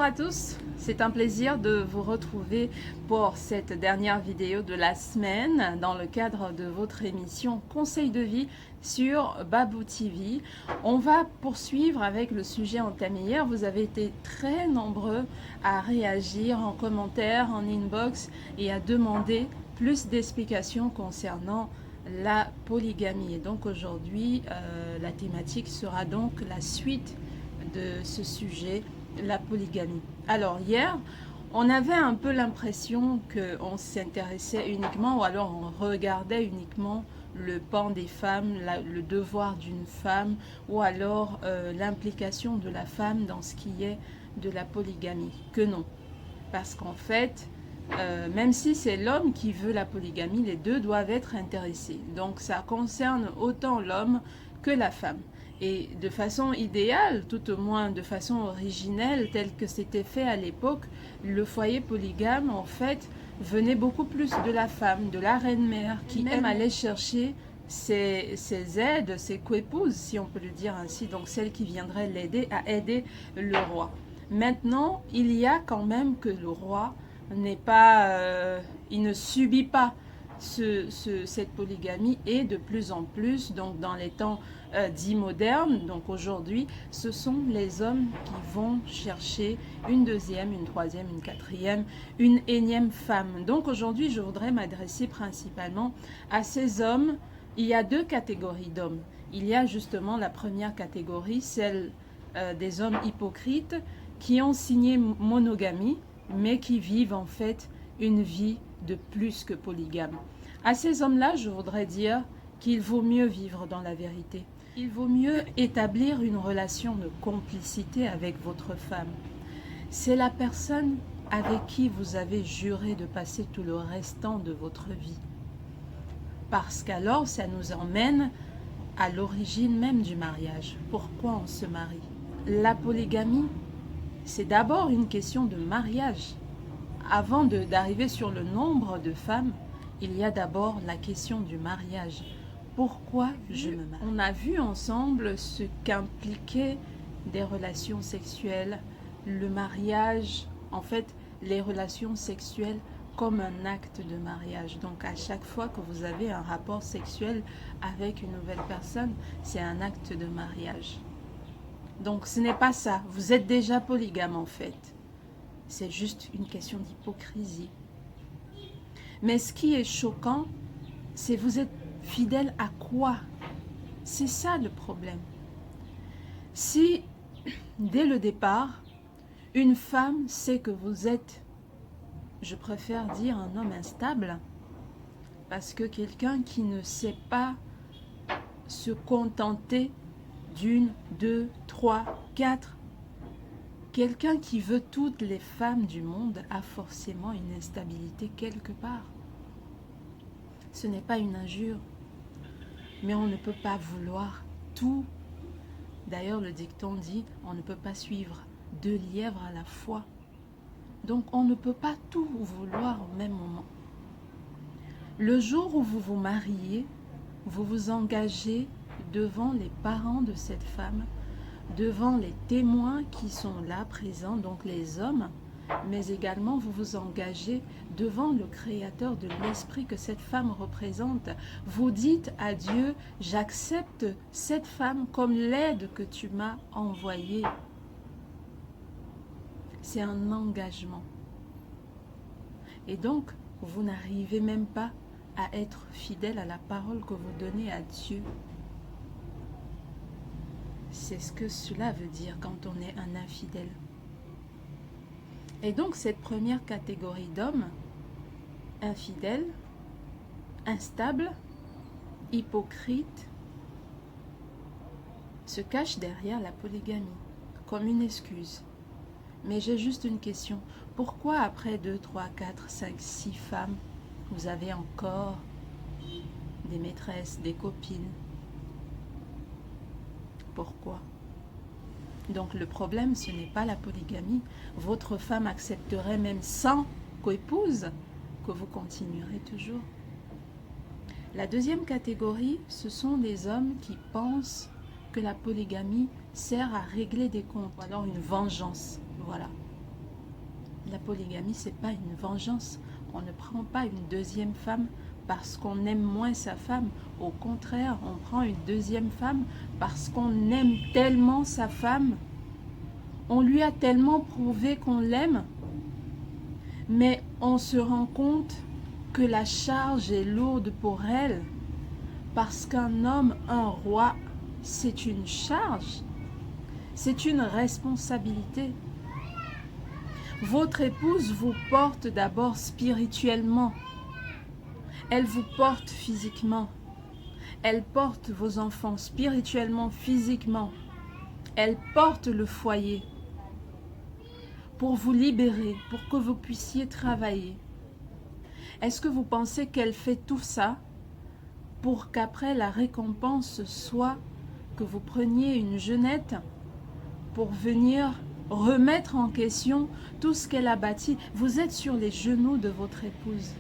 à tous, c'est un plaisir de vous retrouver pour cette dernière vidéo de la semaine dans le cadre de votre émission Conseil de vie sur Babou TV. On va poursuivre avec le sujet entamé hier. Vous avez été très nombreux à réagir en commentaire, en inbox et à demander plus d'explications concernant la polygamie. Et donc aujourd'hui, la thématique sera donc la suite de ce sujet, la polygamie. Alors hier, on avait un peu l'impression qu'on s'intéressait uniquement, ou alors on regardait uniquement le pan des femmes, le devoir d'une femme, ou alors l'implication de la femme dans ce qui est de la polygamie. Que non. Parce qu'en fait, même si c'est l'homme qui veut la polygamie, les deux doivent être intéressés. Donc ça concerne autant l'homme que la femme. Et de façon idéale, tout au moins de façon originelle, telle que c'était fait à l'époque, le foyer polygame, en fait, venait beaucoup plus de la femme, de la reine-mère, qui même allait chercher ses aides, ses coépouses, si on peut le dire ainsi, donc celles qui viendraient l'aider à aider le roi. Maintenant, il y a quand même que le roi n'est pas, il ne subit pas cette polygamie, et de plus en plus, donc dans les temps dits modernes, donc aujourd'hui, ce sont les hommes qui vont chercher une deuxième, une troisième, une quatrième, une énième femme. Donc aujourd'hui, je voudrais m'adresser principalement à ces hommes. Il y a deux catégories d'hommes. Il y a justement la première catégorie, celle des hommes hypocrites qui ont signé monogamie, mais qui vivent en fait une vie de plus que polygame. À ces hommes-là, je voudrais dire qu'il vaut mieux vivre dans la vérité. Il vaut mieux établir une relation de complicité avec votre femme. C'est la personne avec qui vous avez juré de passer tout le restant de votre vie. Parce qu'alors, ça nous emmène à l'origine même du mariage. Pourquoi on se marie? La polygamie, c'est d'abord une question de mariage. Avant d'arriver sur le nombre de femmes, il y a d'abord la question du mariage. Pourquoi je me marie? On a vu ensemble ce qu'impliquaient des relations sexuelles, le mariage, en fait, les relations sexuelles comme un acte de mariage. Donc à chaque fois que vous avez un rapport sexuel avec une nouvelle personne, c'est un acte de mariage. Donc ce n'est pas ça, vous êtes déjà polygame en fait. C'est juste une question d'hypocrisie. Mais ce qui est choquant, c'est vous êtes fidèle à quoi? C'est ça le problème. Si, dès le départ, une femme sait que vous êtes, je préfère dire un homme instable, parce que quelqu'un qui ne sait pas se contenter d'une, deux, trois, quatre, quelqu'un qui veut toutes les femmes du monde a forcément une instabilité quelque part. Ce n'est pas une injure, mais on ne peut pas vouloir tout. D'ailleurs, le dicton dit, on ne peut pas suivre deux lièvres à la fois. Donc, on ne peut pas tout vouloir au même moment. Le jour où vous vous mariez, vous vous engagez devant les parents de cette femme, devant les témoins qui sont là présents, donc les hommes, mais également vous vous engagez devant le Créateur de l'esprit que cette femme représente. Vous dites à Dieu, j'accepte cette femme comme l'aide que tu m'as envoyée. C'est un engagement. Et donc, vous n'arrivez même pas à être fidèle à la parole que vous donnez à Dieu. C'est ce que cela veut dire quand on est un infidèle. Et donc cette première catégorie d'hommes, infidèles, instables, hypocrites, se cache derrière la polygamie, comme une excuse. Mais j'ai juste une question. Pourquoi après 2, 3, 4, 5, 6 femmes, vous avez encore des maîtresses, des copines? Pourquoi? Donc le problème, ce n'est pas la polygamie. Votre femme accepterait même sans coépouse que vous continuerez toujours. La deuxième catégorie, ce sont les hommes qui pensent que la polygamie sert à régler des comptes, ou alors une vengeance. Voilà. La polygamie, c'est pas une vengeance. On ne prend pas une deuxième femme parce qu'on aime moins sa femme. Au contraire, on prend une deuxième femme parce qu'on aime tellement sa femme. On lui a tellement prouvé qu'on l'aime, mais on se rend compte que la charge est lourde pour elle, parce qu'un homme, un roi, c'est une charge, c'est une responsabilité. Votre épouse vous porte d'abord spirituellement, elle vous porte physiquement, elle porte vos enfants spirituellement, physiquement, elle porte le foyer pour vous libérer, pour que vous puissiez travailler. Est-ce que vous pensez qu'elle fait tout ça pour qu'après la récompense soit que vous preniez une jeunette pour venir remettre en question tout ce qu'elle a bâti? Vous êtes sur les genoux de votre épouse.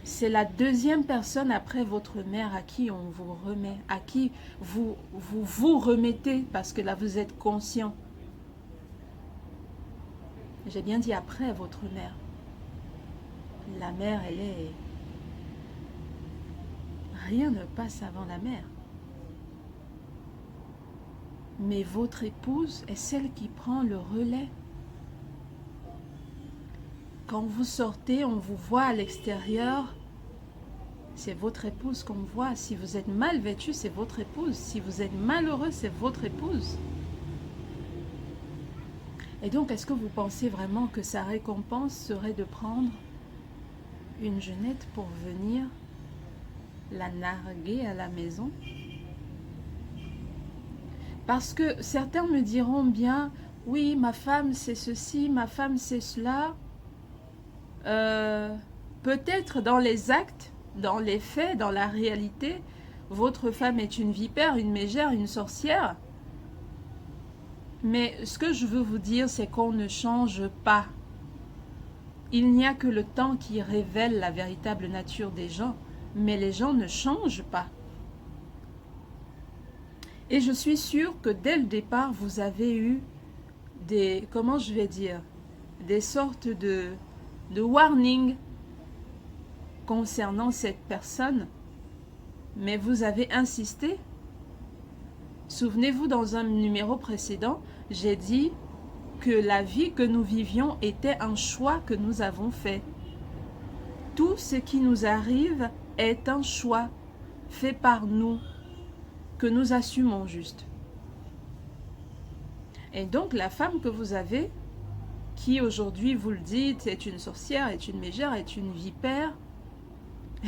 C'est la deuxième personne après votre mère à qui on vous remet, à qui vous remettez, parce que là vous êtes conscient. J'ai bien dit après votre mère. La mère, elle est... Rien ne passe avant la mère. Mais votre épouse est celle qui prend le relais. Quand vous sortez, on vous voit à l'extérieur. C'est votre épouse qu'on voit. Si vous êtes mal vêtu, c'est votre épouse. Si vous êtes malheureux, c'est votre épouse. Et donc, est-ce que vous pensez vraiment que sa récompense serait de prendre une jeunette pour venir la narguer à la maison? Parce que certains me diront bien, oui, ma femme c'est ceci, ma femme c'est cela. Peut-être dans les actes, dans les faits, dans la réalité, votre femme est une vipère, une mégère, une sorcière. Mais ce que je veux vous dire, c'est qu'on ne change pas. Il n'y a que le temps qui révèle la véritable nature des gens, mais les gens ne changent pas. Et je suis sûre que dès le départ, vous avez eu des, comment je vais dire, des sortes de warning concernant cette personne, mais vous avez insisté. Souvenez-vous, dans un numéro précédent, j'ai dit que la vie que nous vivions était un choix que nous avons fait. Tout ce qui nous arrive est un choix fait par nous, que nous assumons juste. Et donc la femme que vous avez, qui aujourd'hui vous le dites, est une sorcière, est une mégère, est une vipère,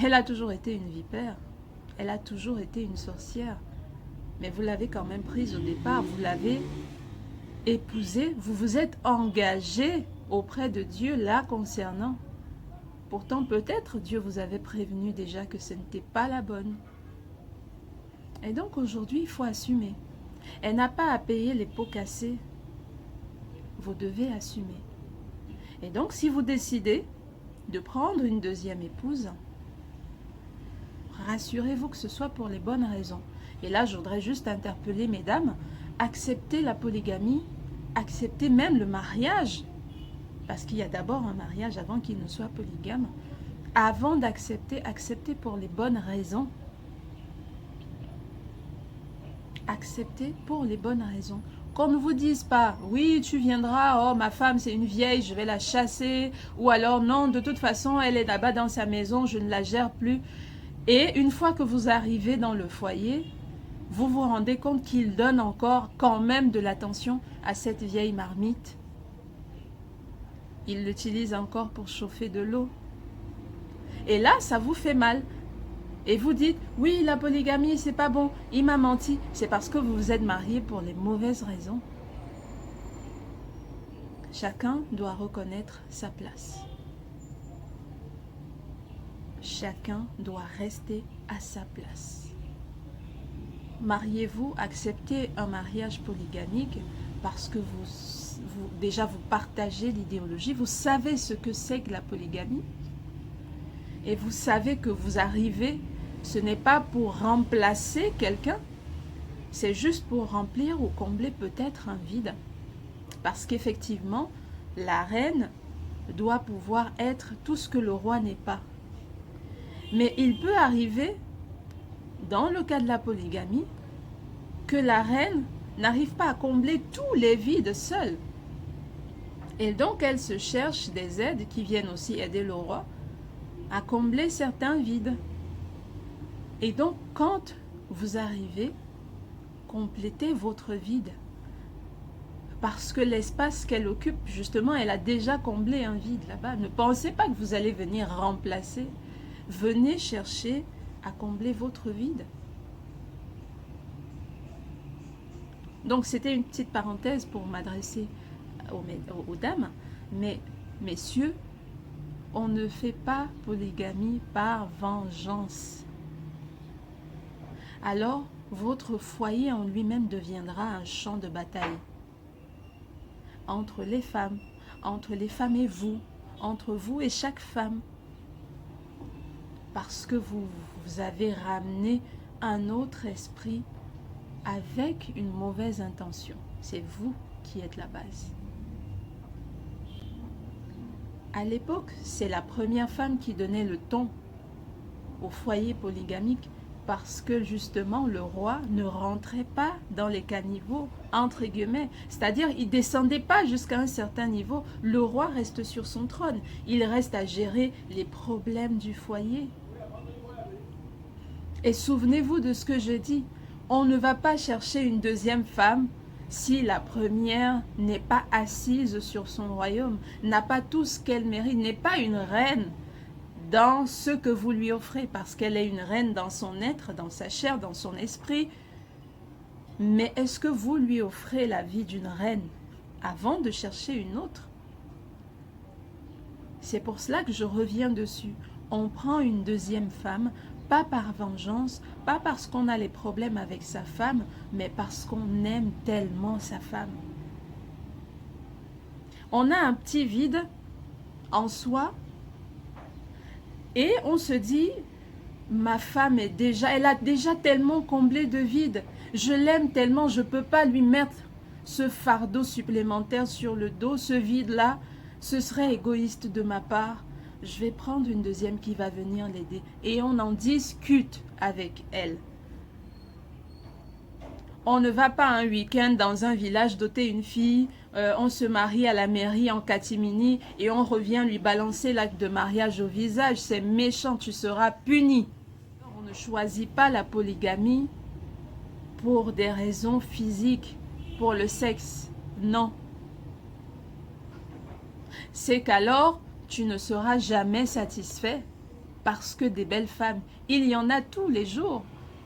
elle a toujours été une vipère, elle a toujours été une sorcière. Mais vous l'avez quand même prise au départ, vous l'avez épousée, vous vous êtes engagé auprès de Dieu là concernant. Pourtant peut-être Dieu vous avait prévenu déjà que ce n'était pas la bonne. Et donc aujourd'hui il faut assumer. Elle n'a pas à payer les pots cassés. Vous devez assumer. Et donc si vous décidez de prendre une deuxième épouse, rassurez-vous que ce soit pour les bonnes raisons. Et là, je voudrais juste interpeller, mesdames, acceptez la polygamie, acceptez même le mariage, parce qu'il y a d'abord un mariage avant qu'il ne soit polygame. Avant d'accepter, acceptez pour les bonnes raisons. Acceptez pour les bonnes raisons. Qu'on ne vous dise pas, oui, tu viendras, oh, ma femme, c'est une vieille, je vais la chasser, ou alors, non, de toute façon, elle est là-bas dans sa maison, je ne la gère plus. Et une fois que vous arrivez dans le foyer, vous vous rendez compte qu'il donne encore quand même de l'attention à cette vieille marmite. Il l'utilise encore pour chauffer de l'eau. Et là, ça vous fait mal. Et vous dites, oui, la polygamie, c'est pas bon, il m'a menti. C'est parce que vous vous êtes mariés pour les mauvaises raisons. Chacun doit reconnaître sa place. Chacun doit rester à sa place. Mariez-vous, acceptez un mariage polygamique parce que déjà vous partagez l'idéologie, vous savez ce que c'est que la polygamie et vous savez que vous arrivez, ce n'est pas pour remplacer quelqu'un, c'est juste pour remplir ou combler peut-être un vide. Parce qu'effectivement, La reine doit pouvoir être tout ce que le roi n'est pas. Mais il peut arriver, dans le cas de la polygamie, que la reine n'arrive pas à combler tous les vides seule. Et donc elle se cherche des aides qui viennent aussi aider le roi à combler certains vides. Et donc quand vous arrivez, complétez votre vide. Parce que l'espace qu'elle occupe, justement, elle a déjà comblé un vide là-bas. Ne pensez pas que vous allez venir remplacer. Venez chercher à combler votre vide. Donc, c'était une petite parenthèse pour m'adresser aux dames. Mais, messieurs, on ne fait pas polygamie par vengeance. Alors, votre foyer en lui-même deviendra un champ de bataille. Entre les femmes et vous, entre vous et chaque femme. Parce que vous avez ramené un autre esprit avec une mauvaise intention. C'est vous qui êtes la base. À l'époque, c'est la première femme qui donnait le ton au foyer polygamique parce que justement le roi ne rentrait pas dans les caniveaux, entre guillemets. C'est-à-dire, il ne descendait pas jusqu'à un certain niveau. Le roi reste sur son trône. Il reste à gérer les problèmes du foyer. Et souvenez-vous de ce que je dis. On ne va pas chercher une deuxième femme si la première n'est pas assise sur son royaume, n'a pas tout ce qu'elle mérite, n'est pas une reine dans ce que vous lui offrez, parce qu'elle est une reine dans son être, dans sa chair, dans son esprit. Mais est-ce que vous lui offrez la vie d'une reine avant de chercher une autre? C'est pour cela que je reviens dessus. On prend une deuxième femme, pas par vengeance, pas parce qu'on a les problèmes avec sa femme, mais parce qu'on aime tellement sa femme. On a un petit vide en soi, et on se dit, ma femme elle a déjà tellement comblé de vide. Je l'aime tellement, je ne peux pas lui mettre ce fardeau supplémentaire sur le dos, ce vide-là. Ce serait égoïste de ma part. Je vais prendre une deuxième qui va venir l'aider. Et on en discute avec elle. On ne va pas un week-end dans un village doter une fille, on se marie à la mairie en catimini et on revient lui balancer l'acte de mariage au visage. C'est méchant, tu seras puni. On ne choisit pas la polygamie pour des raisons physiques, pour le sexe. Non. C'est qu'alors, tu ne seras jamais satisfait parce que des belles femmes, il y en a tous les jours.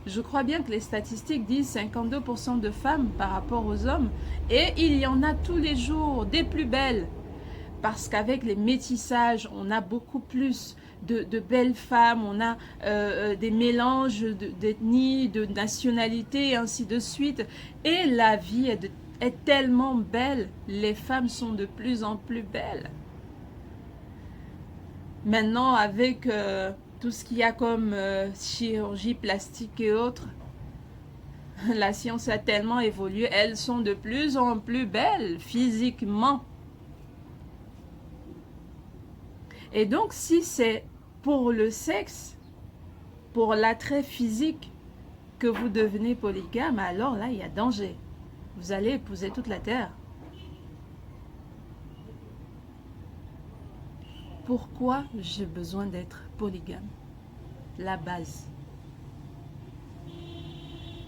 Je crois bien que les statistiques disent 52% de femmes par rapport aux hommes. Et il y en a tous les jours, des plus belles. Parce qu'avec les métissages, on a beaucoup plus de belles femmes. On a des mélanges d'ethnies, de nationalités, et ainsi de suite. Et la vie est tellement belle. Les femmes sont de plus en plus belles. Maintenant, avec tout ce qu'il y a comme chirurgie plastique et autres, la science a tellement évolué, elles sont de plus en plus belles physiquement. Et donc, si c'est pour le sexe, pour l'attrait physique que vous devenez polygame, alors là, il y a danger. Vous allez épouser toute la terre. Pourquoi j'ai besoin d'être polygame? La base.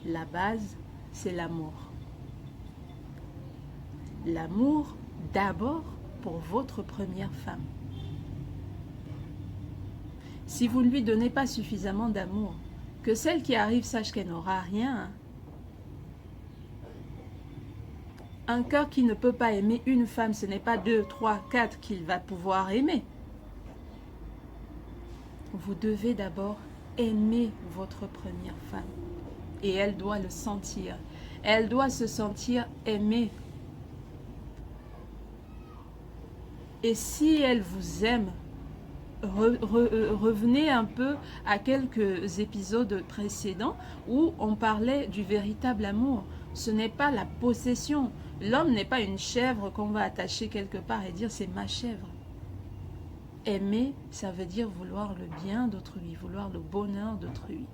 La base, c'est l'amour. L'amour d'abord pour votre première femme. Si vous ne lui donnez pas suffisamment d'amour, que celle qui arrive sache qu'elle n'aura rien. Un cœur qui ne peut pas aimer une femme, ce n'est pas 2, 3, 4 qu'il va pouvoir aimer. Vous devez d'abord aimer votre première femme. Et elle doit le sentir. Elle doit se sentir aimée. Et si elle vous aime, revenez un peu à quelques épisodes précédents où on parlait du véritable amour. Ce n'est pas la possession. L'homme n'est pas une chèvre qu'on va attacher quelque part et dire c'est ma chèvre. Aimer, ça veut dire vouloir le bien d'autrui, vouloir le bonheur d'autrui.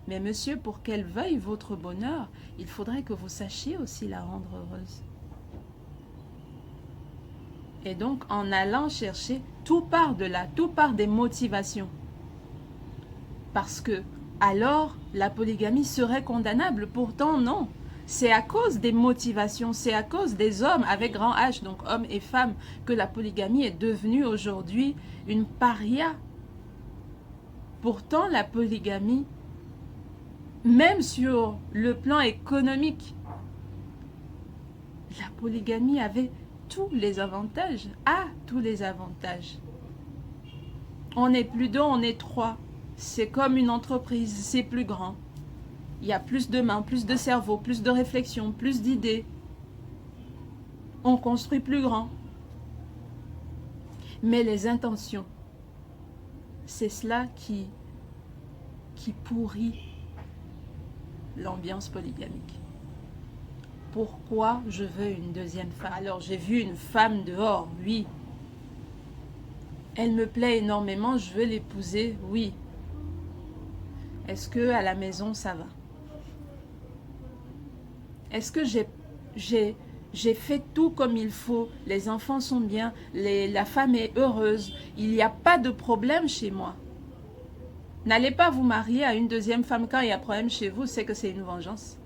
Mais monsieur, pour qu'elle veuille votre bonheur, il faudrait que vous sachiez aussi la rendre heureuse. Et donc, en allant chercher, tout part de là, tout part des motivations. Parce que, alors, la polygamie serait condamnable. Pourtant, non. C'est à cause des motivations, c'est à cause des hommes avec grand H, donc hommes et femmes, que la polygamie est devenue aujourd'hui une paria. Pourtant, la polygamie, même sur le plan économique, la polygamie avait tous les avantages, a tous les avantages. On n'est plus deux, on est trois. C'est comme une entreprise, c'est plus grand. Il y a plus de mains, plus de cerveau, plus de réflexion, plus d'idées. On construit plus grand. Mais les intentions, c'est cela qui pourrit l'ambiance polygamique. Pourquoi je veux une deuxième femme? Alors, j'ai vu une femme dehors, oui. Elle me plaît énormément, je veux l'épouser, oui. Est-ce que à la maison, ça va? Est-ce que j'ai fait tout comme il faut? Les enfants sont bien, la femme est heureuse, il n'y a pas de problème chez moi. N'allez pas vous marier à une deuxième femme quand il y a problème chez vous, c'est que c'est une vengeance.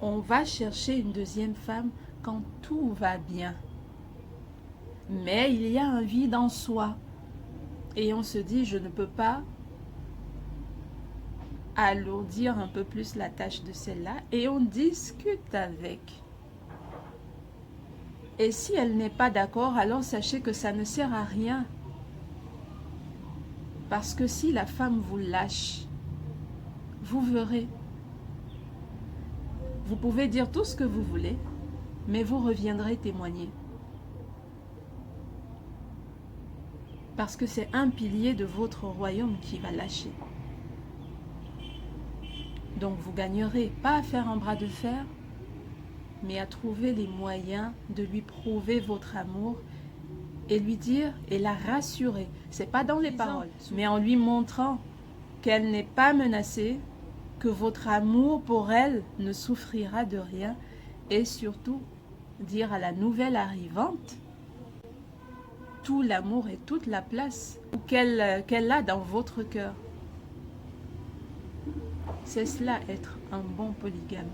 On va chercher une deuxième femme quand tout va bien. Mais il y a un vide en soi. Et on se dit, je ne peux pas alourdir un peu plus la tâche de celle-là. Et on discute avec. Et si elle n'est pas d'accord, alors sachez que ça ne sert à rien. Parce que si la femme vous lâche, vous verrez. Vous pouvez dire tout ce que vous voulez, mais vous reviendrez témoigner. Parce que c'est un pilier de votre royaume qui va lâcher. Donc vous gagnerez pas à faire un bras de fer, mais à trouver les moyens de lui prouver votre amour et lui dire et la rassurer. C'est pas dans les paroles, mais en lui montrant qu'elle n'est pas menacée, que votre amour pour elle ne souffrira de rien et surtout dire à la nouvelle arrivante tout l'amour et toute la place qu'elle a dans votre cœur. C'est cela être un bon polygame.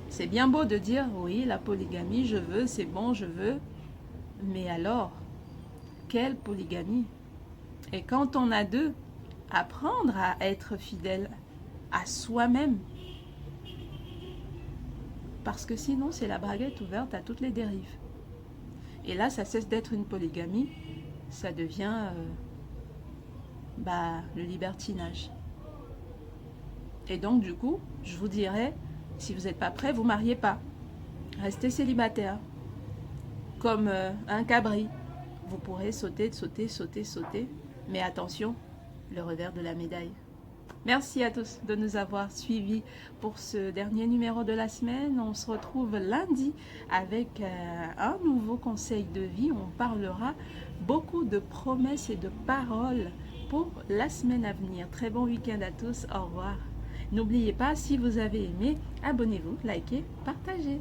C'est bien beau de dire oui, la polygamie, je veux, c'est bon, je veux. Mais alors, quelle polygamie? Et quand on a deux, apprendre à être fidèle à soi-même. Parce que sinon, c'est la braguette ouverte à toutes les dérives. Et là, ça cesse d'être une polygamie, ça devient le libertinage. Et donc, du coup, je vous dirais, si vous n'êtes pas prêt, vous ne mariez pas. Restez célibataire. Comme un cabri. Vous pourrez sauter, sauter, sauter, sauter. Mais attention, le revers de la médaille. Merci à tous de nous avoir suivis pour ce dernier numéro de la semaine. On se retrouve lundi avec un nouveau conseil de vie. On parlera beaucoup de promesses et de paroles pour la semaine à venir. Très bon week-end à tous. Au revoir. N'oubliez pas, si vous avez aimé, abonnez-vous, likez, partagez.